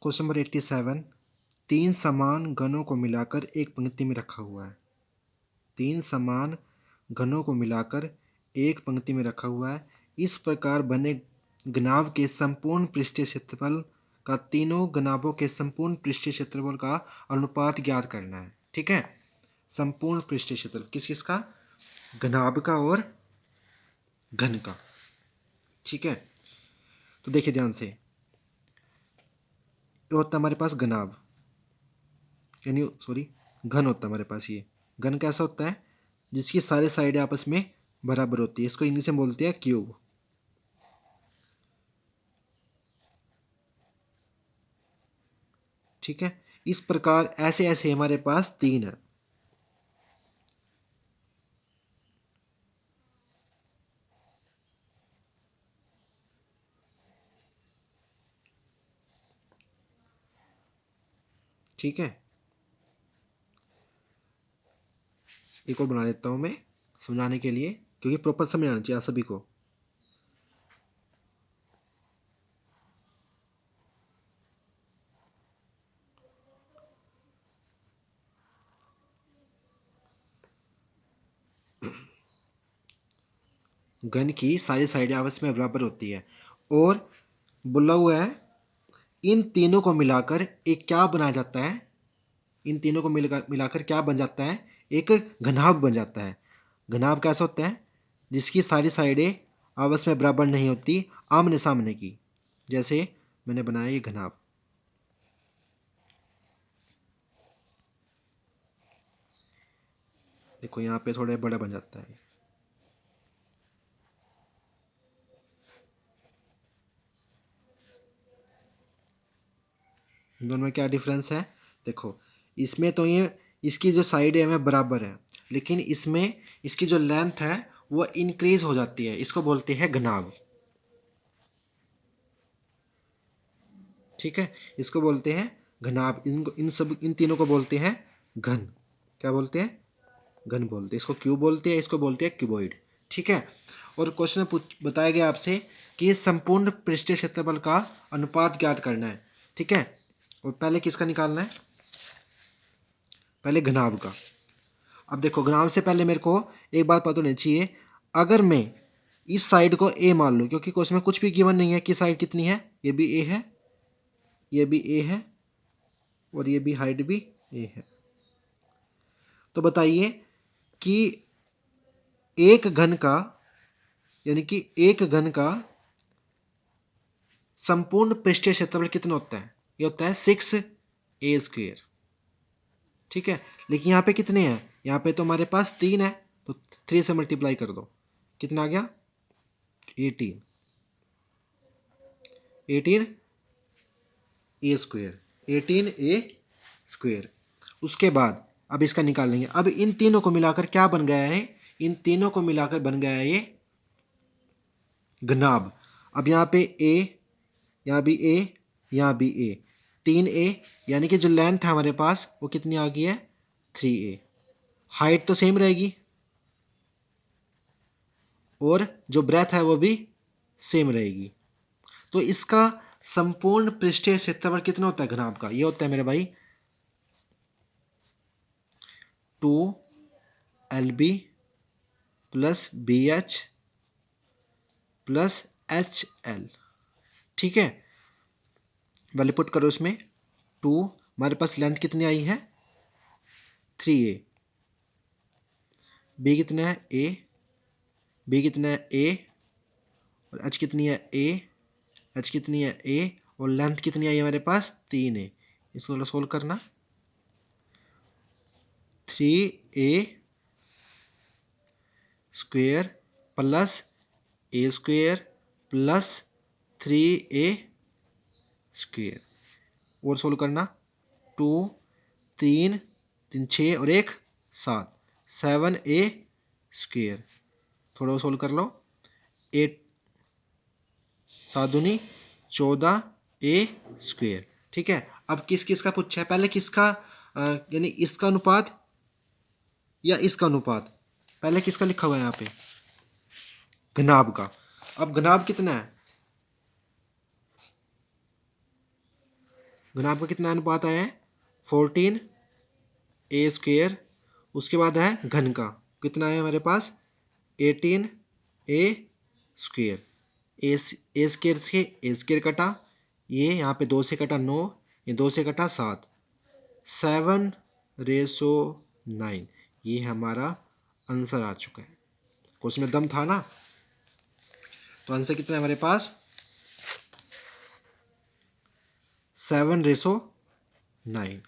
Question number 87, तीन समान घनों को मिलाकर एक पंक्ति में रखा हुआ है। तीन समान घनों को मिलाकर एक पंक्ति में रखा हुआ है। इस प्रकार बने घनाभ के संपूर्ण पृष्ठीय क्षेत्रफल का तीनों घनाभों के संपूर्ण पृष्ठीय क्षेत्रफल का अनुपात ज्ञात करना है। ठीक है, संपूर्ण पृष्ठीय क्षेत्रफल किस किस का? घनाभ का और घन का। ठीक है, तो देखिए ध्यान से, ये होता है हमारे पास घनाभ, यानी सॉरी घन होता है हमारे पास। ये घन कैसा होता है? जिसकी सारी साइडें आपस में बराबर होती है। इसको इंग्लिश में बोलते हैं क्यूब। ठीक है, इस प्रकार ऐसे ऐसे हमारे पास तीन है। ठीक है, एक और बना लेता हूं मैं समझाने के लिए, क्योंकि प्रॉपर समझ आना चाहिए आप सभी को। घन की सारी साइडें आपस में बराबर होती है और बोला हुआ है इन तीनों को मिलाकर एक क्या बना जाता है? इन तीनों को मिलाकर क्या बन जाता है? एक घनाभ बन जाता है। घनाभ कैसा होता है? जिसकी सारी साइडें आपस में बराबर नहीं होती, आमने सामने की। जैसे मैंने बनाया ये घनाभ। देखो यहाँ पे थोड़ा बड़ा बन जाता है। दोनों में क्या डिफरेंस है? देखो, इसमें तो ये इसकी जो साइड है हमें बराबर है, लेकिन इसमें इसकी जो लेंथ है वो इंक्रीज हो जाती है। इसको बोलते हैं घनाभ। ठीक है, इसको बोलते हैं घनाभ। इन तीनों को बोलते हैं घन। क्या बोलते हैं? घन बोलते हैं। इसको क्यूब बोलते हैं, इसको बोलते हैं क्यूबॉइड। ठीक है, और क्वेश्चन में बताया गया आपसे कि संपूर्ण पृष्ठीय क्षेत्रफल का अनुपात ज्ञात करना है। ठीक है, और पहले किसका निकालना है? पहले घनाभ का। अब देखो, घनाभ से पहले मेरे को एक बात पता होनी चाहिए। अगर मैं इस साइड को ए मान लूँ, क्योंकि क्वेश्चन में कुछ भी गिवन नहीं है कि साइड कितनी है। ये भी ए है, ये भी ए है, और ये भी हाइट भी ए है। तो बताइए कि एक घन का, यानी कि एक घन का संपूर्ण पृष्ठीय क्षेत्रफल कितना होता है? ये होता है 6a²। ठीक है, लेकिन यहाँ पे कितने हैं? यहाँ पे तो हमारे पास 3 है, तो 3 से मल्टीप्लाई कर दो। कितना आ गया? 18। 18a²। उसके बाद अब इसका निकाल लेंगे। अब इन तीनों को मिलाकर क्या बन गया है? इन तीनों को मिलाकर बन गया है ये घनाभ। अब यहाँ पे a, यहाँ भी a, यहाँ भी a, 3a, यानी कि जो लेंथ है हमारे पास वो कितनी आ गई है? 3a। हाइट तो सेम रहेगी और जो ब्रेथ है वो भी सेम रहेगी। तो इसका संपूर्ण पृष्ठीय क्षेत्रफल कितना होता है घनाभ का? ये होता है मेरे भाई 2LB plus BH plus HL। ठीक है, वैल्यू पुट करो इसमें। 2, हमारे पास लेंथ कितनी आई है? 3a। B कितना है? A। B कितना है? A। और H कितनी है? A। H कितनी है? A। और लेंथ कितनी आई है हमारे पास? 3a। इसको सोल्व करना। 3a² plus a² plus 3a²। और सोल्व करना। 2, 3, 3, 6 और 1 7, 7a²। थोड़ा सोल्व कर लो। 8 7 दूनी 14a²। ठीक है, अब किस किस का पूछा है? पहले किसका, यानी इसका अनुपात या इसका अनुपात? पहले किसका लिखा हुआ है यहाँ पे? घनाभ का। अब घनाभ कितना है? घनाभ का कितना अनुपात आया है 14a²। उसके बाद है घन का कितना है हमारे पास 18a²। a² से a² कटा, ये यहाँ पे 2 से कटा 9, ये 2 से कटा 7, 7/9। ये हमारा आंसर आ चुका है। क्वेश्चन में दम था ना। तो आंसर कितना है हमारे पास 7/9।